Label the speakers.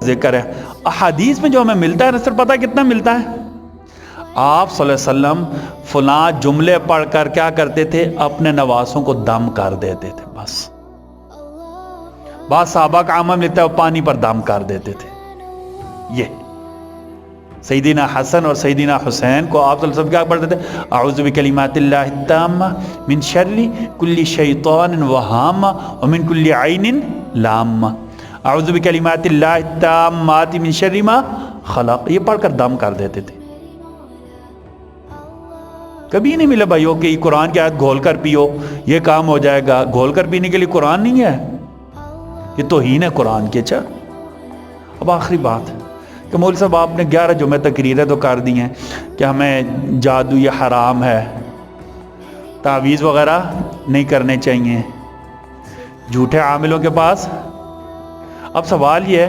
Speaker 1: ذکر ہے. احادیث میں جو ہمیں ملتا ہے نصر پتہ کتنا ملتا ہے؟ آپ صلی اللہ علیہ وسلم فلاں جملے پڑھ کر کیا کرتے تھے؟ اپنے نواسوں کو دم کر دیتے تھے. بس بعض صحابہ کا عمل ملتا ہے وہ پانی پر دم کر دیتے تھے. یہ سیدنا حسن اور سیدنا حسین کو آپ صلی اللہ علیہ وسلم کیا پڑھتے تھے؟ اعوذ بکلمات اللہ التامہ من شر کل شیطان وہامہ ومن کل عین لامہ. اعوذ بکلمات اللہ التامات من شر ما خلق. یہ پڑھ کر دم کر دیتے تھے. کبھی نہیں ملا بھائیو کہ قرآن کی آیت گھول کر پیو یہ کام ہو جائے گا. گھول کر پینے کے لیے قرآن نہیں ہے. یہ توہین ہے قرآن کی. اچھا اب آخری بات کہ مول صاحب آپ نے 11 جمعے تقریریں تو کر دی ہیں کہ ہمیں جادو یہ حرام ہے, تعویذ وغیرہ نہیں کرنے چاہیے جھوٹے عاملوں کے پاس. اب سوال یہ ہے